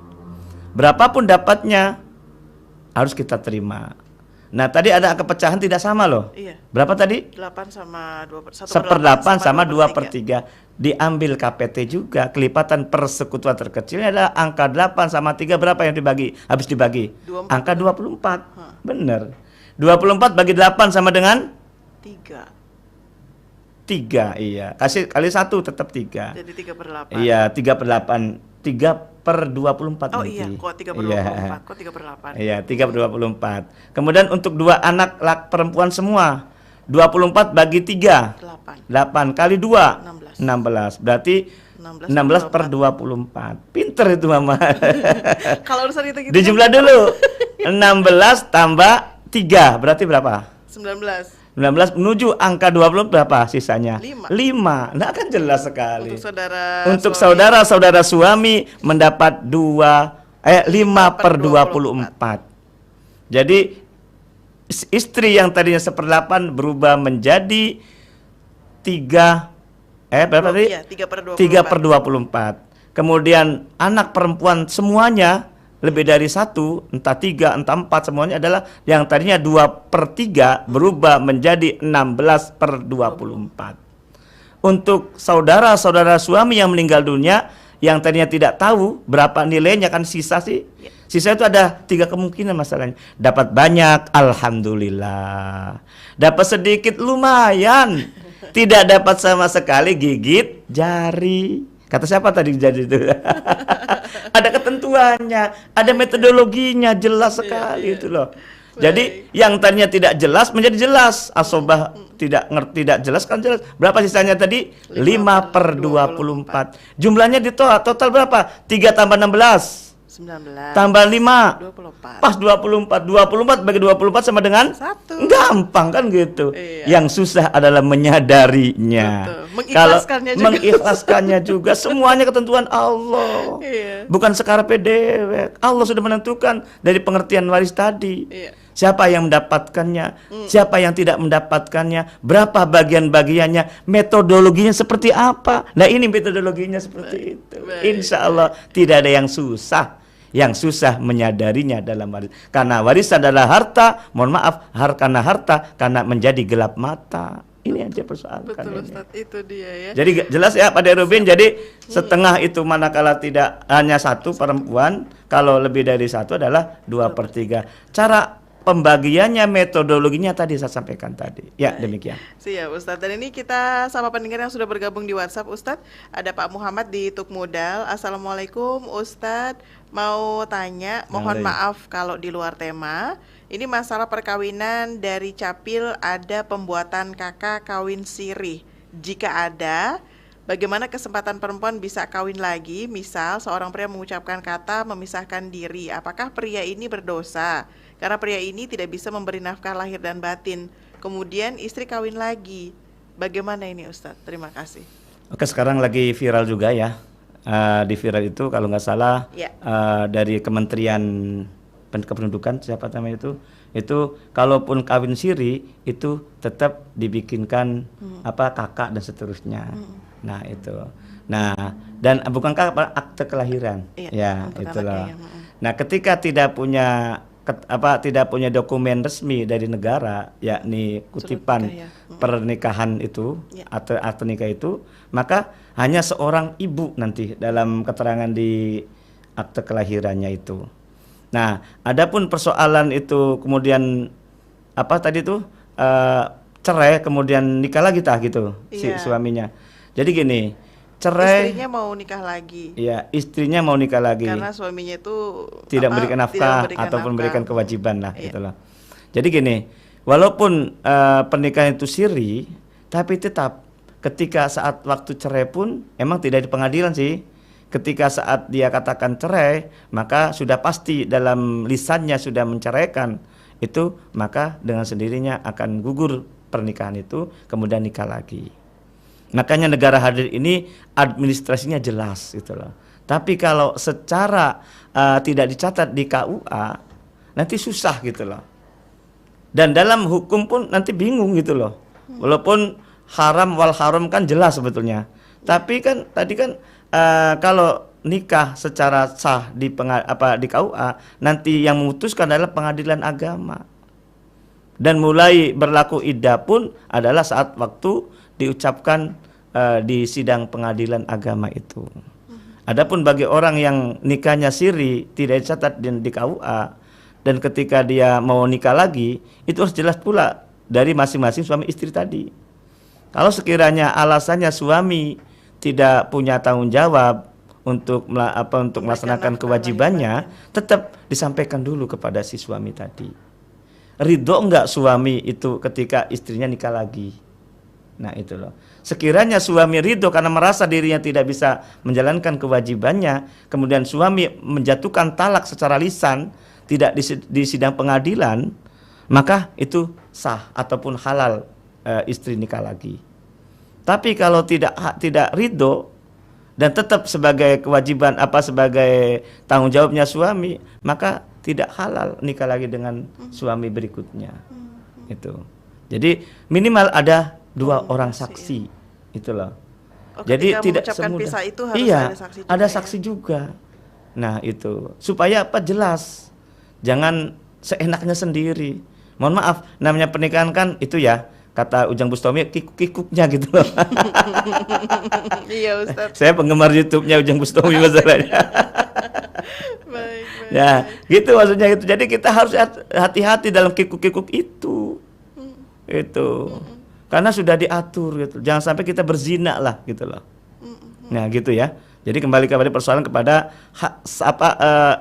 Berapapun dapatnya harus kita terima. Nah, tadi ada angka pecahan tidak sama loh. Iya. Berapa tadi? 8 sama 2 1/8 sama 2/3. Diambil KPT juga, kelipatan persekutuan terkecilnya adalah angka 8 sama 3, berapa yang dibagi? Habis dibagi. 24. Angka 24. Benar. 24 bagi 8 sama dengan 3. iya. Kasih kali 1 tetap 3. Jadi 3/8. Iya, 3/8 3/24 Oh nanti. iya, kok 3/24, Iya. kok 3/8. Iya, 3/24. Kemudian untuk 2 anak perempuan semua, 24 bagi 3, 8. 8 kali 2, 16. 16. Berarti 16 16/24. Pinter itu Mama. Kalau urusan itu gitu. Dijumlah dulu. 16 tambah 3 berarti berapa? 19. 19 menuju angka 20 berapa sisanya? 5. 5. Nah kan jelas sekali. Untuk saudara suami mendapat 5/24. Jadi istri yang tadinya 1/8 berubah menjadi 3 berapa tadi? Iya, 3/24. 3/24. Kemudian anak perempuan semuanya lebih dari 1, entah 3, entah 4, semuanya adalah yang tadinya 2/3 berubah menjadi 16/24. Untuk saudara-saudara suami yang meninggal dunia yang tadinya tidak tahu berapa nilainya, kan sisa sih. Sisa itu ada 3 kemungkinan masalahnya. Dapat banyak, alhamdulillah. Dapat sedikit, lumayan. Tidak dapat sama sekali, gigit jari. Kata siapa tadi jadi itu? Ada ketentuannya, ada metodologinya, jelas sekali itu loh. Jadi yang tadinya tidak jelas menjadi jelas. Asobah tidak ngerti, tidak jelas kan jelas. Berapa sisanya tadi? 5/24. Jumlahnya total berapa? 3 tambah 16 19 tambah 5 24. pas 24. 24 bagi 24 sama dengan 1. gampang kan gitu. Iya. Yang susah adalah menyadarinya. Betul. Mengikhlaskannya juga. Mengikhlaskannya juga. Semuanya ketentuan Allah. Iya. Bukan sekarang dewek. Allah sudah menentukan dari pengertian waris tadi. Iya. Siapa yang mendapatkannya, siapa yang tidak mendapatkannya, berapa bagian-bagiannya, metodologinya seperti apa. Nah ini metodologinya seperti itu. Insya Allah tidak ada yang susah. Yang susah menyadarinya dalam waris. Karena warisan adalah harta, mohon maaf, karena harta, karena menjadi gelap mata. Ini aja persoalan. Betul Ustaz, itu dia ya. Jadi jelas ya Pak Derubin, jadi setengah itu manakala tidak hanya 1 perempuan, kalau lebih dari 1 adalah 2/3. Cara pembagiannya, metodologinya tadi saya sampaikan tadi. Ya, demikian. Siap Ustadz. Dan ini kita sama pendengar yang sudah bergabung di WhatsApp Ustadz. Ada Pak Muhammad di Tukmudal. Assalamualaikum Ustadz. Mau tanya, mohon maaf kalau di luar tema. Ini masalah perkawinan dari Capil, ada pembuatan kakak kawin sirih. Jika ada, bagaimana kesempatan perempuan bisa kawin lagi? Misal seorang pria mengucapkan kata memisahkan diri. Apakah pria ini berdosa? Karena pria ini tidak bisa memberi nafkah lahir dan batin. Kemudian istri kawin lagi. Bagaimana ini Ustadz? Terima kasih. Oke, sekarang lagi viral juga ya. Di viral itu kalau nggak salah dari Kementerian Kependudukan, siapa namanya itu kalaupun kawin siri itu tetap dibikinkan kakak dan seterusnya. Nah itu. Nah dan bukan kakak, akte kelahiran. Ya itulah. Nah ketika tidak punya dokumen resmi dari negara, yakni kutipan pernikahan itu atau akte nikah itu, maka hanya seorang ibu nanti dalam keterangan di akte kelahirannya itu. Nah, adapun persoalan itu kemudian cerai kemudian nikah lagi gitu si suaminya. Jadi gini, cerai, istrinya mau nikah lagi. Iya, istrinya mau nikah lagi. Karena suaminya itu tidak memberikan nafkah ataupun memberikan kewajiban lah itulah. Jadi gini, walaupun pernikahan itu siri, tapi tetap ketika saat waktu cerai pun emang tidak di pengadilan sih. Ketika saat dia katakan cerai, maka sudah pasti dalam lisannya sudah menceraikan itu, maka dengan sendirinya akan gugur pernikahan itu, kemudian nikah lagi. Makanya negara hadir ini administrasinya jelas gitu loh. Tapi kalau secara tidak dicatat di KUA nanti susah gitu loh. Dan dalam hukum pun nanti bingung gitu loh. Walaupun haram wal haram kan jelas sebetulnya. Tapi kan tadi kan kalau nikah secara sah di KUA nanti yang memutuskan adalah pengadilan agama. Dan mulai berlaku iddah pun adalah saat waktu diucapkan di sidang pengadilan agama itu. Adapun bagi orang yang nikahnya siri tidak dicatat di KUA dan ketika dia mau nikah lagi, itu harus jelas pula dari masing-masing suami istri tadi. Kalau sekiranya alasannya suami tidak punya tanggung jawab untuk melaksanakan kewajibannya, tetap disampaikan dulu kepada si suami tadi. Ridho enggak suami itu ketika istrinya nikah lagi? Nah itu loh. Sekiranya suami ridho karena merasa dirinya tidak bisa menjalankan kewajibannya, kemudian suami menjatuhkan talak secara lisan, tidak di sidang pengadilan, maka itu sah ataupun halal istri nikah lagi. Tapi kalau tidak ridho dan tetap sebagai kewajiban sebagai tanggung jawabnya suami, maka tidak halal nikah lagi dengan suami berikutnya. Itu. Jadi minimal ada 2 orang saksi, itu loh. Jadi tidak semudah. Pisah itu harus ada saksi juga. Nah itu supaya jelas, jangan seenaknya sendiri. Mohon maaf, namanya pernikahan kan itu ya. Kata Ujang Bustami, kikuk-kikuknya gitu loh. Iya Ustaz. Saya penggemar YouTube-nya Ujang Bustami masalahnya. Baik. Ya, gitu maksudnya itu. Jadi kita harus hati-hati dalam kikuk-kikuk itu. Itu. Karena sudah diatur gitu. Jangan sampai kita berzina lah gitu loh. Nah, gitu ya. Jadi kembali kepada persoalan kepada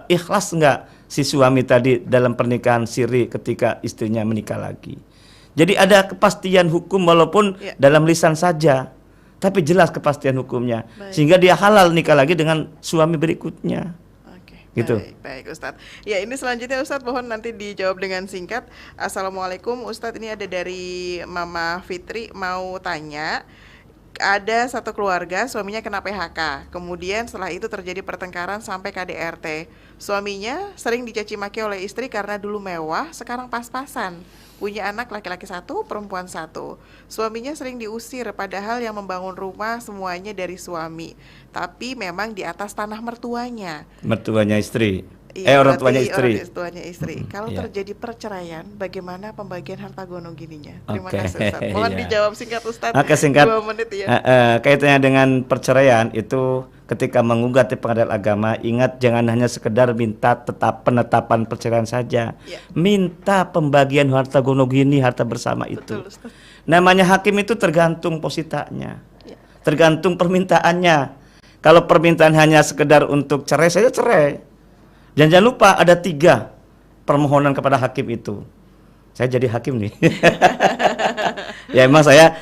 ikhlas enggak si suami tadi dalam pernikahan siri ketika istrinya menikah lagi. Jadi ada kepastian hukum walaupun dalam lisan saja, tapi jelas kepastian hukumnya. Sehingga dia halal nikah lagi dengan suami berikutnya. Oke, gitu. Baik Ustadz. Ya ini selanjutnya Ustadz mohon nanti dijawab dengan singkat. Assalamualaikum Ustadz, ini ada dari Mama Fitri mau tanya. Ada satu keluarga suaminya kena PHK, kemudian setelah itu terjadi pertengkaran sampai KDRT. Suaminya sering dicaci maki oleh istri karena dulu mewah, sekarang pas-pasan. Punya anak laki-laki 1, perempuan 1. Suaminya sering diusir padahal yang membangun rumah semuanya dari suami. Tapi memang di atas tanah mertuanya. Mertuanya istri. Orang tuanya istri. Orang tuanya istri. Kalau terjadi perceraian, bagaimana pembagian harta gono gininya? Terima kasih Ustaz. Mohon dijawab singkat Ustaz. Oke, singkat. 2 menit ya. Kaitannya dengan perceraian itu ketika menggugat di pengadilan agama, ingat jangan hanya sekedar minta penetapan perceraian saja. Minta pembagian harta gono gini, harta bersama itu. Betul, Ustaz. Namanya hakim itu tergantung positanya. Tergantung permintaannya. Kalau permintaan hanya sekedar untuk cerai saja cerai. Dan jangan lupa ada 3 permohonan kepada hakim itu. Saya jadi hakim nih. Ya emang saya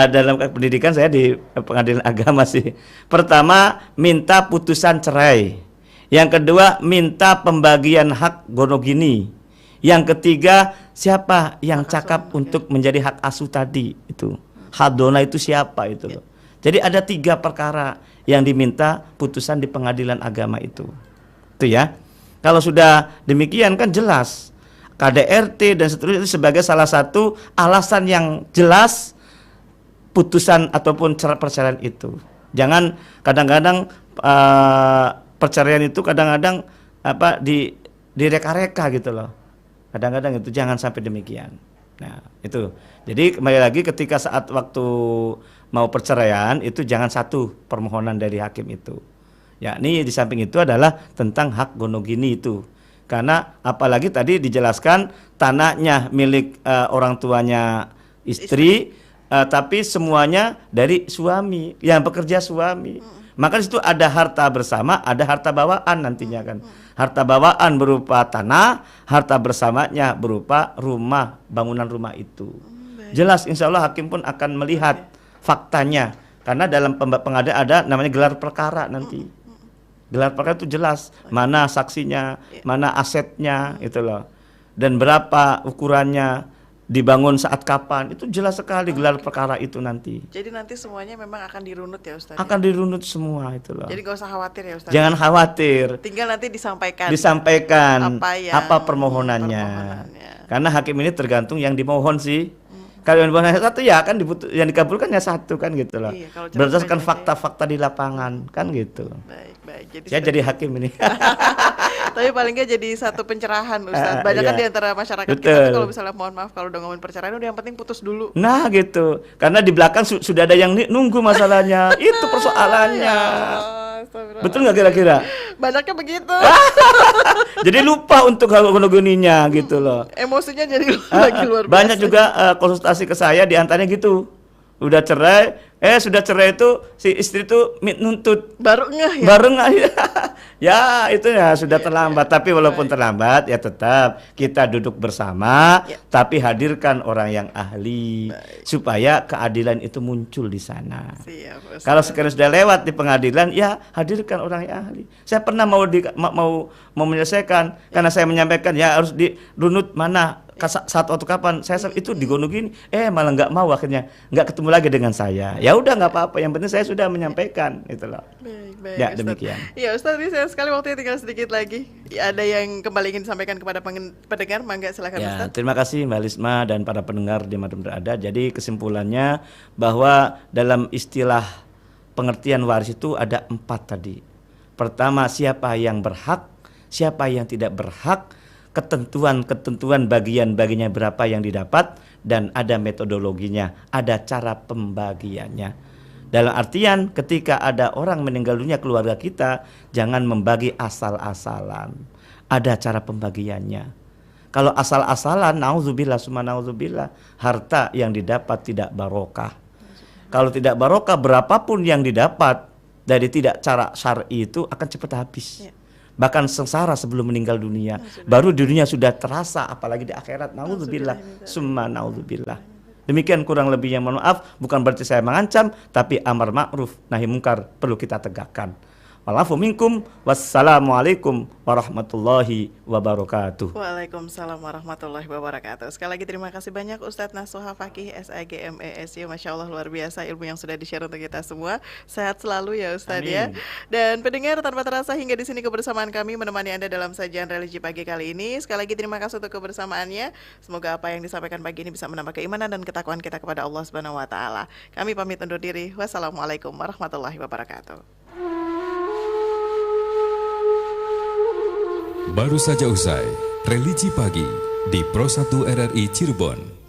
dalam pendidikan saya di pengadilan agama sih. Pertama minta putusan cerai. Yang kedua minta pembagian hak gonogini. Yang ketiga siapa yang cakap untuk menjadi hak asuh tadi itu. Hadona itu siapa itu loh. Jadi ada 3 perkara yang diminta putusan di pengadilan agama itu. Itu ya. Kalau sudah demikian kan jelas KDRT dan seterusnya itu sebagai salah satu alasan yang jelas putusan ataupun perceraian itu. Jangan kadang-kadang perceraian itu kadang-kadang direka-reka gitu loh. Kadang-kadang itu jangan sampai demikian. Nah, itu. Jadi kembali lagi ketika saat waktu mau perceraian itu jangan satu permohonan dari hakim itu. Yakni di samping itu adalah tentang hak gonogini itu. Karena apalagi tadi dijelaskan tanahnya milik orang tuanya istri. Tapi semuanya dari suami, yang bekerja suami. Maka di situ ada harta bersama, ada harta bawaan nantinya kan. Harta bawaan berupa tanah, harta bersamanya berupa rumah, bangunan rumah itu. Jelas insya Allah hakim pun akan melihat faktanya. Karena dalam pengadilan ada namanya gelar perkara nanti. Gelar perkara itu jelas mana saksinya, mana asetnya itu loh. Dan berapa ukurannya, dibangun saat kapan, itu jelas sekali gelar perkara itu nanti. Jadi nanti semuanya memang akan dirunut ya Ustaz? Akan dirunut semua itu loh. Jadi gak usah khawatir ya Ustaz? Jangan khawatir. Tinggal nanti disampaikan apa permohonannya. Karena hakim ini tergantung yang dimohon sih. Kalau yang dimohon satu ya kan yang dikabulkan ya satu kan gitu loh. Berdasarkan fakta-fakta di lapangan kan gitu. Baik. Saya jadi hakim ini. Tapi paling nggak jadi satu pencerahan Ustaz. Banyak kan di antara masyarakat kita tuh kalau misalnya mohon maaf kalau udah ngomongin perceraian udah yang penting putus dulu. Nah gitu. Karena di belakang sudah ada yang nunggu masalahnya. Itu persoalannya. Betul nggak kira-kira? Banyaknya begitu. Jadi lupa untuk gonogoninya gitu loh. Emosinya jadi lagi luar biasa. Banyak juga konsultasi ke saya di antaranya gitu. Udah cerai, Sudah cerai itu si istri itu nuntut Baru ngeh ya. baru nggak ya? Ya itu ya sudah terlambat. Tapi walaupun terlambat ya tetap kita duduk bersama, tapi hadirkan orang yang ahli supaya keadilan itu muncul di sana. Siap, Ustaz. Kalau sekali sudah lewat di pengadilan, ya hadirkan orang yang ahli. Saya pernah mau menyelesaikan karena saya menyampaikan ya harus dirunut mana saat waktu kapan saya itu digono gini, malah nggak mau, akhirnya nggak ketemu lagi dengan saya. Ya udah nggak apa-apa, yang penting saya sudah menyampaikan itu loh. Baik, Ya Ustaz. demikian. Ya Ustaz, ini sayang sekali waktunya tinggal sedikit lagi. Ya, ada yang kembali ingin disampaikan kepada pendengar, mangga silakan Ya, Ustaz. terima kasih Mbak Lisma dan para pendengar di mana berada. Jadi kesimpulannya bahwa dalam istilah pengertian waris itu ada 4 tadi. Pertama, siapa yang berhak, siapa yang tidak berhak, ketentuan bagian-bagiannya berapa yang didapat, dan ada metodologinya, ada cara pembagiannya. Dalam artian ketika ada orang meninggal dunia keluarga kita, jangan membagi asal-asalan. Ada cara pembagiannya. Kalau asal-asalan, nauzubillah summa nauzubillah, harta yang didapat tidak barokah. Kalau tidak barokah, berapapun yang didapat dari tidak cara syar'i itu akan cepat habis. Bahkan sengsara sebelum meninggal dunia. Baru di dunia sudah terasa, apalagi di akhirat. Nauzubillah summa nauzubillah. Demikian kurang lebihnya, mohon maaf, bukan berarti saya mengancam, tapi amar ma'ruf nahi mungkar perlu kita tegakkan. Walafu minkum, wassalamualaikum warahmatullahi wabarakatuh. Waalaikumsalam warahmatullahi wabarakatuh. Sekali lagi terima kasih banyak Ustadz Nasuha Fakih SAG MESY. Masya Allah luar biasa ilmu yang sudah di-share untuk kita semua. Sehat selalu ya Ustadz ya. Dan pendengar, tanpa terasa hingga di sini kebersamaan kami menemani Anda dalam sajian religi pagi kali ini. Sekali lagi terima kasih untuk kebersamaannya. Semoga apa yang disampaikan pagi ini bisa menambah keimanan dan ketakwaan kita kepada Allah Subhanahu wa taala. Kami pamit undur diri. Wassalamualaikum warahmatullahi wabarakatuh. Baru saja usai Religi Pagi di Pro 1 RRI Cirebon.